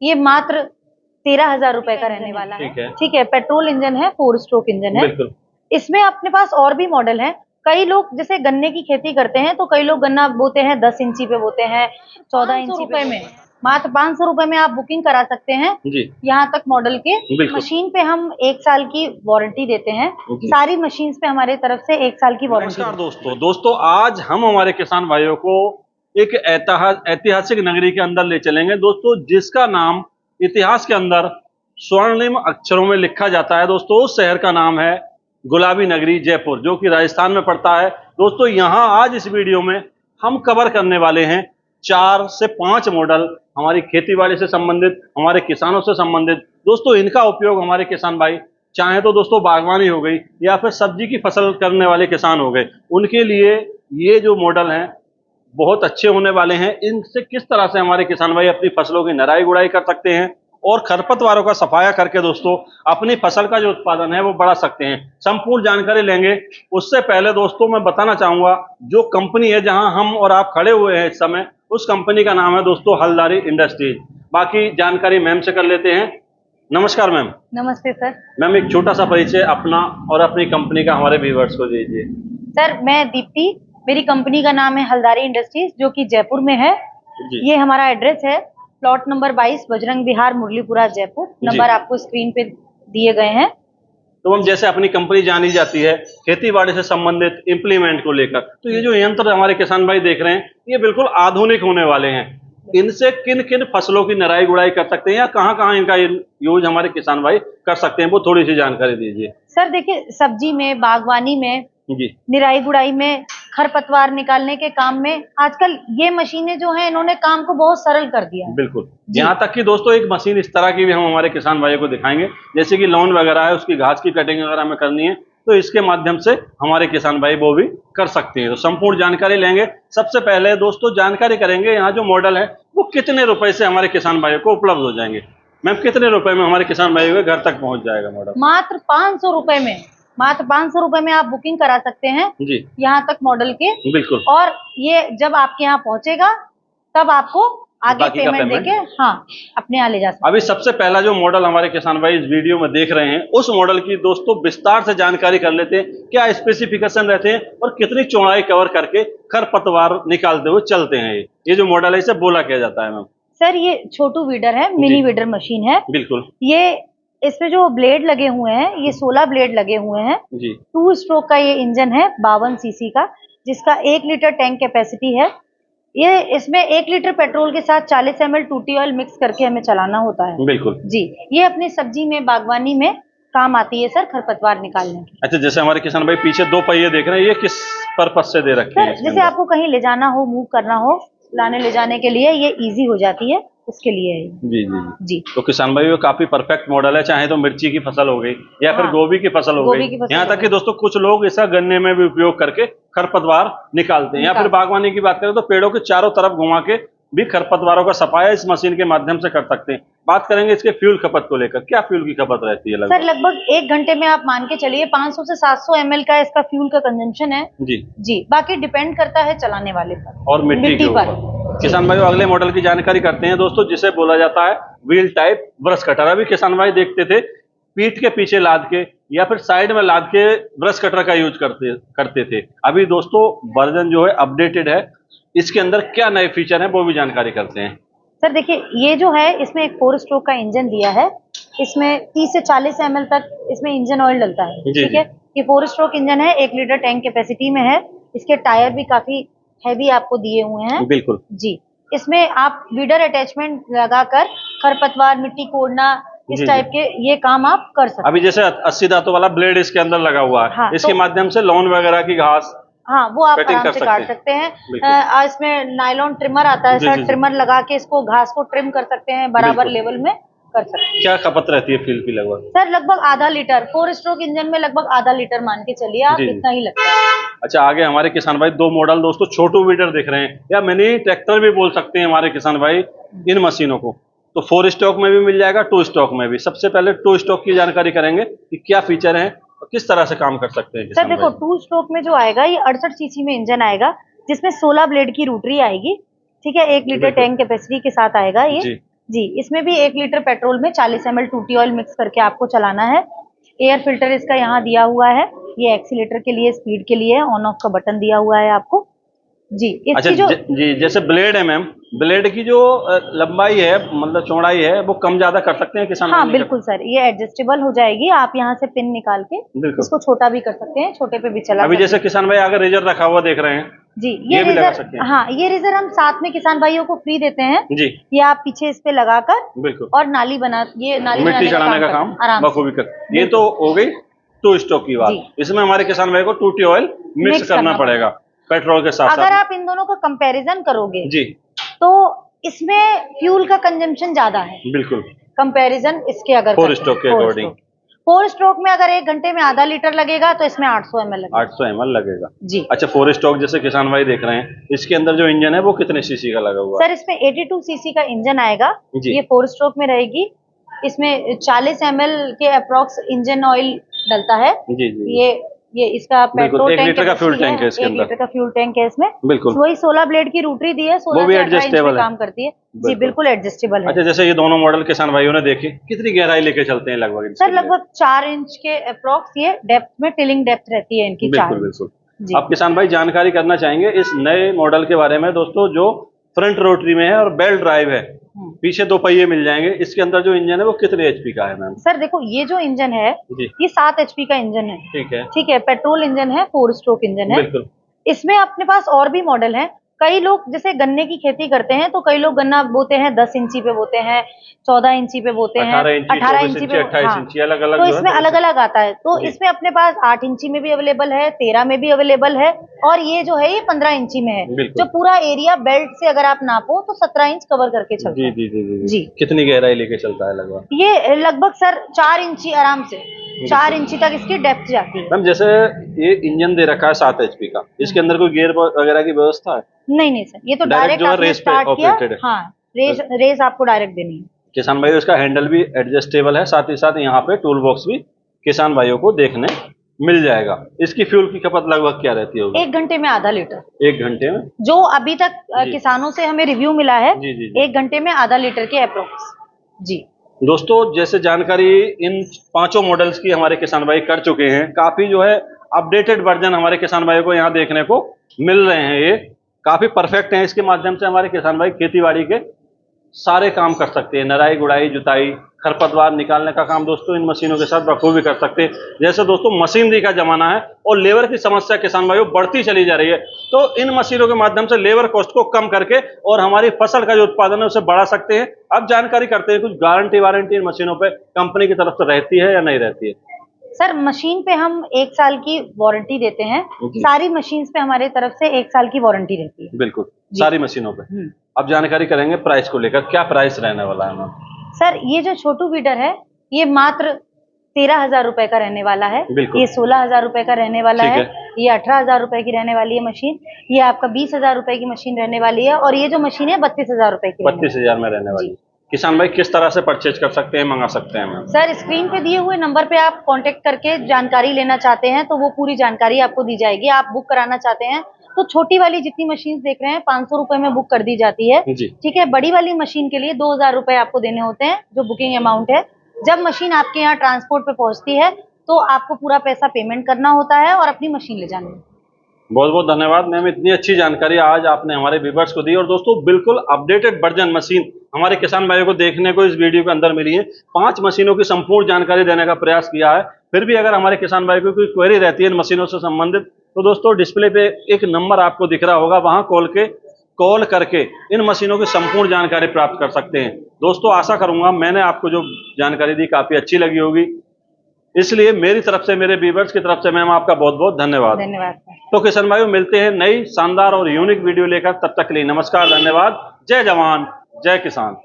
ये मात्र 13,000 रुपए का रहने वाला है। ठीक है, पेट्रोल इंजन है, 4 स्ट्रोक इंजन है। इसमें अपने पास और भी मॉडल हैं। कई लोग जैसे गन्ने की खेती करते हैं, तो कई लोग गन्ना बोते हैं 10 इंची पे बोते हैं, 14 इंची पे में। मात्र 500 रुपए में आप बुकिंग करा सकते हैं यहाँ तक मॉडल के। मशीन पे हम 1 साल की वारंटी देते हैं। सारी मशीन पे हमारे तरफ से 1 साल की वारंटी। नमस्कार दोस्तों आज हम हमारे किसान भाइयों को एक ऐतिहासिक नगरी के अंदर ले चलेंगे दोस्तों, जिसका नाम इतिहास के अंदर स्वर्णिम अक्षरों में लिखा जाता है। दोस्तों उस शहर का नाम है गुलाबी नगरी जयपुर, जो कि राजस्थान में पड़ता है। दोस्तों यहाँ आज इस वीडियो में हम कवर करने वाले हैं 4 से 5 मॉडल हमारी खेतीबाड़ी से संबंधित, हमारे किसानों से संबंधित। दोस्तों इनका उपयोग हमारे किसान भाई चाहे तो दोस्तों बागवानी हो गई या फिर सब्जी की फसल करने वाले किसान हो गए, उनके लिए ये जो मॉडल हैं बहुत अच्छे होने वाले हैं। इनसे किस तरह से हमारे किसान भाई अपनी फसलों की नराई गुड़ाई कर सकते हैं और खरपतवारों का सफाया करके दोस्तों अपनी फसल का जो उत्पादन है वो बढ़ा सकते हैं, संपूर्ण जानकारी लेंगे। उससे पहले दोस्तों मैं बताना चाहूंगा जो कंपनी है जहां हम और आप खड़े हुए हैं इस समय, उस कंपनी का नाम है दोस्तों हल्दारी इंडस्ट्रीज। बाकी जानकारी मैम से कर लेते हैं। नमस्कार मैम। नमस्ते सर। मैम एक छोटा सा परिचय अपना और अपनी कंपनी का हमारे व्यूअर्स को दीजिए। सर मैं दीप्ति, मेरी कंपनी का नाम है हल्दारी इंडस्ट्रीज, जो कि जयपुर में है। ये हमारा एड्रेस है प्लॉट नंबर 22, बजरंग विहार, मुरलीपुरा, जयपुर। नंबर आपको स्क्रीन पे दिए गए हैं। तो हम जैसे अपनी कंपनी जानी जाती है खेती बाड़ी से संबंधित इम्प्लीमेंट को लेकर, तो ये जो यंत्र हमारे किसान भाई देख रहे हैं ये बिल्कुल आधुनिक होने वाले हैं। इनसे किन किन फसलों की नराई गुड़ाई कर सकते हैं या कहाँ कहाँ इनका यूज हमारे किसान भाई कर सकते हैं, वो थोड़ी सी जानकारी दीजिए। सर देखिए, सब्जी में, बागवानी में, निराई गुड़ाई में, खरपतवार निकालने के काम में आजकल ये मशीनें जो हैं इन्होंने काम को बहुत सरल कर दिया है। बिल्कुल, यहाँ तक कि दोस्तों एक मशीन इस तरह की भी हम हमारे किसान भाइयों को दिखाएंगे, जैसे कि लॉन वगैरह है, उसकी घास की कटिंग अगर हमें करनी है तो इसके माध्यम से हमारे किसान भाई वो भी कर सकते हैं। तो संपूर्ण जानकारी लेंगे। सबसे पहले दोस्तों जानकारी करेंगे यहाँ जो मॉडल है वो कितने रुपए से हमारे किसान भाइयों को उपलब्ध हो जाएंगे। मैम कितने रुपए में हमारे किसान भाइयों के घर तक पहुंच जाएगा मॉडल? मात्र 500 रुपए में। मात्र 500 रुपए में आप बुकिंग करा सकते हैं जी यहाँ तक मॉडल के। बिल्कुल। और ये जब आपके यहाँ पहुंचेगा तब आपको आगे पेमेंट देके अपने यहाँ ले जा सकते हैं। अभी सबसे पहला जो मॉडल हमारे किसान भाई इस वीडियो में देख रहे हैं उस मॉडल की दोस्तों विस्तार से जानकारी कर लेते हैं। क्या स्पेसिफिकेशन रहते हैं और कितनी चौड़ाई कवर करके खरपतवार निकालते हुए चलते हैं ये जो मॉडल है इसे बोला किया जाता है मैम? सर ये छोटू वीडर है, मिनी वीडर मशीन है। बिल्कुल। ये इसमें जो ब्लेड लगे हुए हैं ये 16 ब्लेड लगे हुए हैं जी। 2 स्ट्रोक का ये इंजन है 52 सीसी का, जिसका 1 लीटर टैंक कैपेसिटी है। ये इसमें 1 लीटर पेट्रोल के साथ 40 ml टूटी ऑयल मिक्स करके हमें चलाना होता है। बिल्कुल जी। ये अपनी सब्जी में, बागवानी में काम आती है सर, खरपतवार निकालने की। अच्छा, जैसे हमारे किसान भाई पीछे 2 पहिए देख रहे हैं, ये किस पर्पस से दे रखे हैं? जैसे आपको कहीं ले जाना हो, मूव करना हो, लाने ले जाने के लिए ये इजी हो जाती है, उसके लिए है। जी जी जी। तो किसान भाई काफी परफेक्ट मॉडल है, चाहे तो मिर्ची की फसल हो गई या फिर गोभी की फसल हो गई, यहाँ तक कि दोस्तों कुछ लोग इसका गन्ने में भी उपयोग करके खरपतवार निकालते हैं। या फिर बागवानी की बात करें तो पेड़ों के चारों तरफ घुमा के भी खरपतवारों का सफाया इस मशीन के माध्यम से कर सकते हैं। बात करेंगे इसके फ्यूल खपत को लेकर, क्या फ्यूल की खपत रहती है? सर लगभग 1 घंटे में आप मान के चलिए 500 से 700 ml का इसका फ्यूल का कंजम्पशन है जी जी। बाकी डिपेंड करता है चलाने वाले पर और मिट्टी पर। किसान भाई अगले मॉडल की जानकारी करते हैं दोस्तों, जिसे बोला जाता है व्हील टाइप ब्रश कटर। अभी किसान भाई देखते थे पीठ के पीछे लाद के या फिर साइड में लाद के ब्रश कटर का यूज करते थे। अभी दोस्तों वर्जन जो है अपडेटेड है, इसके अंदर क्या नए फीचर हैं वो भी जानकारी करते हैं। सर देखिए, ये जो है इसमें एक 4 स्ट्रोक का इंजन दिया है। इसमें 30 से 40 ml तक इसमें इंजन ऑयल डलता है। ठीक है, ये 4 स्ट्रोक इंजन है, 1 लीटर टैंक कैपेसिटी में है। इसके टायर भी काफी हैवी आपको दिए हुए हैं। बिल्कुल जी। इसमें आप वीडर अटैचमेंट लगाकर खरपतवार, मिट्टी कोड़ना, इस टाइप के ये काम आप कर सकते हैं। अभी जैसे 80 दांतों वाला ब्लेड इसके अंदर लगा हुआ है। हाँ, इसके माध्यम से लॉन वगैरह की घास वो आप आराम से काट सकते हैं। इसमें नायलॉन ट्रिमर आता है सर, ट्रिमर लगा के इसको घास को ट्रिम कर सकते हैं, बराबर लेवल में कर सकते हैं। क्या खपत रहती है फ्यूल की लगभग? सर लगभग आधा लीटर, 4 स्ट्रोक इंजन में लगभग आधा लीटर मान के चलिए आप, इतना ही लगता है। अच्छा, आगे हमारे किसान भाई 2 मॉडल दोस्तों छोटू वीडर दिख रहे हैं, या मिनी ट्रैक्टर भी बोल सकते हैं हमारे किसान भाई इन मशीनों को। तो 4 स्ट्रोक में भी मिल जाएगा, 2 स्ट्रोक में भी। सबसे पहले 2 स्ट्रोक की जानकारी करेंगे कि क्या फीचर है और किस तरह से काम कर सकते हैं। सर देखो, 2 स्ट्रोक में जो आएगा ये 68 सीसी में इंजन आएगा, जिसमें 16 ब्लेड की रोटरी आएगी। ठीक है, 1 लीटर टैंक कैपेसिटी के साथ आएगा ये। जी, इसमें भी 1 लीटर पेट्रोल में 40 ml टूटी ऑयल मिक्स करके आपको चलाना है। एयर फिल्टर इसका यहाँ दिया हुआ है, ये एक्सीलेटर के लिए, स्पीड के लिए, ऑन ऑफ का बटन दिया हुआ है आपको। जी, अच्छा, इसकी जो जी, जैसे ब्लेड है मैम, ब्लेड की जो लंबाई है, मतलब चौड़ाई है, वो कम ज्यादा कर सकते हैं किसान? हाँ बिल्कुल सर, ये एडजस्टेबल हो जाएगी, आप यहाँ से पिन निकाल के इसको छोटा भी कर सकते हैं, छोटे पे भी चला अभी सकते जैसे किसान भाई अगर रेजर रखा हुआ देख रहे हैं, जी, ये भी लगा सकते हैं। हाँ, ये रेजर हम साथ में किसान भाइयों को फ्री देते हैं जी, ये आप पीछे इस पे लगाकर बिल्कुल, और नाली मिट्टी चढ़ाने का काम बखूबी कर। ये तो हो गई टू स्ट्रोक की बात। इसमें हमारे किसान भाई को टूटी ऑयल मिक्स करना पड़ेगा पेट्रोल के साथ। अगर आप इन दोनों का कंपैरिजन करोगे जी, तो इसमें फ्यूल का कंजम्पशन ज्यादा है, बिल्कुल, कंपैरिजन इसके अगर 4 स्ट्रोक के अकॉर्डिंग। 4 स्ट्रोक में अगर 1 घंटे में आधा लीटर लगेगा तो इसमें 800 ml लगेगा। 800 ml लगेगा जी। अच्छा, 4 स्ट्रोक जैसे किसान भाई देख रहे हैं, इसके अंदर जो इंजन है वो कितने सीसी का लगा हुआ है? सर इसमें 82 सीसी का इंजन आएगा, ये 4 स्ट्रोक में रहेगी। इसमें 40 ml के अप्रोक्स इंजन ऑयल डलता है। जी जी, ये इसका पेट्रोल 1 लीटर का फ्यूल टैंक है इसके अंदर। 1 लीटर का फ्यूल टैंक है इसमें, बिल्कुल। वही 16 ब्लेड की रोटरी दी है, 16 से 18 इंच पे काम करती है। जी बिल्कुल एडजस्टेबल है। अच्छा, जैसे ये दोनों मॉडल किसान भाइयों ने देखे, कितनी गहराई लेके चलते हैं लगभग? सर लगभग 4 इंच के अप्रोक्स ये डेप्थ में टिलिंग डेप्थ रहती है इनकी। बिल्कुल बिल्कुल। अब किसान भाई जानकारी करना चाहेंगे इस नए मॉडल के बारे में दोस्तों, जो फ्रंट रोटरी में है और बेल्ट ड्राइव है, पीछे 2 पहिए मिल जाएंगे। इसके अंदर जो इंजन है वो कितने एचपी का है मैम? सर देखो, ये जो इंजन है ये 7 एचपी का इंजन है। ठीक है, पेट्रोल इंजन है, 4 स्ट्रोक इंजन है। बिल्कुल। इसमें अपने पास और भी मॉडल है। कई लोग जैसे गन्ने की खेती करते हैं तो कई लोग गन्ना बोते हैं 10 इंची पे बोते हैं, 14 इंची पे बोते हैं, 18 इंची पे, 28 इंची, अलग अलग, तो इसमें अलग अलग आता है। तो इसमें अपने पास 8 इंची में भी अवेलेबल है, 13 में भी अवेलेबल है, और ये जो है ये 15 इंची में है। जो पूरा एरिया बेल्ट से अगर आप नापो तो 17 इंच कवर करके चलता है। जी। कितनी गहराई लेके चलता है लगभग? ये लगभग सर 4 इंची आराम से, 4 इंची तक इसकी डेप्थ जाती है। मैम जैसे ये इंजन दे रखा है 7 एचपी का, इसके अंदर कोई गियर वगैरह की व्यवस्था है? नहीं सर, ये तो डायरेक्ट आपने स्टार्ट किया। हाँ, रेस आपको डायरेक्ट देनी है। किसान भाई इसका हैंडल भी एडजस्टेबल है, साथ ही साथ यहाँ पे टूल बॉक्स भी किसान भाइयों को देखने मिल जाएगा। इसकी फ्यूल की खपत लगभग क्या रहती होगी? 1 घंटे में आधा लीटर। 1 घंटे में? जो अभी तक किसानों से हमें रिव्यू मिला है, 1 घंटे में आधा लीटर के अप्रोक्स। जी दोस्तों, जैसे जानकारी इन 5 मॉडल्स की हमारे किसान भाई कर चुके हैं, काफी जो है अपडेटेड वर्जन हमारे किसान भाइयों को यहाँ देखने को मिल रहे हैं। ये काफी परफेक्ट हैं, इसके माध्यम से हमारे किसान भाई खेतीबाड़ी के सारे काम कर सकते हैं, नराई, गुड़ाई, जुताई, खरपतवार निकालने का काम दोस्तों इन मशीनों के साथ बखूबी कर सकते हैं। जैसे दोस्तों मशीनरी का जमाना है और लेबर की समस्या किसान भाइयों बढ़ती चली जा रही है, तो इन मशीनों के माध्यम से लेबर कॉस्ट को कम करके और हमारी फसल का जो उत्पादन है उसे बढ़ा सकते हैं। अब जानकारी करते हैं, कुछ गारंटी वारंटी इन मशीनों पर कंपनी की तरफ से रहती है या नहीं रहती है? सर मशीन पे हम 1 साल की वारंटी देते हैं, सारी मशीन पे हमारे तरफ से 1 साल की वारंटी रहती है। बिल्कुल, सारी मशीनों पे। अब जानकारी करेंगे प्राइस को लेकर, क्या प्राइस रहने वाला है मैम? सर ये जो छोटू वीडर है ये मात्र 13,000 रुपए का रहने वाला है, ये 16,000 रुपए का रहने वाला है, ये 18,000 रुपए की रहने वाली है मशीन, ये आपका 20,000 रुपए की मशीन रहने वाली है, और ये जो मशीन है 32,000 रुपए की। 32,000 में रहने वाली है। किसान भाई किस तरह से परचेज कर सकते हैं, मंगा सकते हैं मैम? सर स्क्रीन पे दिए हुए नंबर पे आप कांटेक्ट करके जानकारी लेना चाहते हैं तो वो पूरी जानकारी आपको दी जाएगी। आप बुक कराना चाहते हैं तो छोटी वाली जितनी मशीन देख रहे हैं 500 रुपए में बुक कर दी जाती है। ठीक है, बड़ी वाली मशीन के लिए 2,000 रुपए आपको देने होते हैं, जो बुकिंग अमाउंट है। जब मशीन आपके यहाँ ट्रांसपोर्ट पे पहुंचती है तो आपको पूरा पैसा पेमेंट करना होता है और अपनी मशीन ले जानी है। बहुत बहुत धन्यवाद मैम, इतनी अच्छी जानकारी आज आपने हमारे व्यूअर्स को दी। और दोस्तों बिल्कुल अपडेटेड वर्जन मशीन हमारे किसान भाइयों को देखने को इस वीडियो के अंदर मिली है। 5 मशीनों की संपूर्ण जानकारी देने का प्रयास किया है। फिर भी अगर हमारे किसान भाई को कोई क्वेरी रहती है इन मशीनों से संबंधित, तो दोस्तों डिस्प्ले पे एक नंबर आपको दिख रहा होगा, वहां कॉल करके इन मशीनों की संपूर्ण जानकारी प्राप्त कर सकते हैं। दोस्तों आशा करूंगा मैंने आपको जो जानकारी दी काफी अच्छी लगी होगी, इसलिए मेरी तरफ से, मेरे व्यूअर्स की तरफ से मैम आपका बहुत बहुत धन्यवाद। तो किसान भाइयों मिलते हैं नई शानदार और यूनिक वीडियो लेकर, तब तक के लिए नमस्कार, धन्यवाद, जय जवान जय किसान।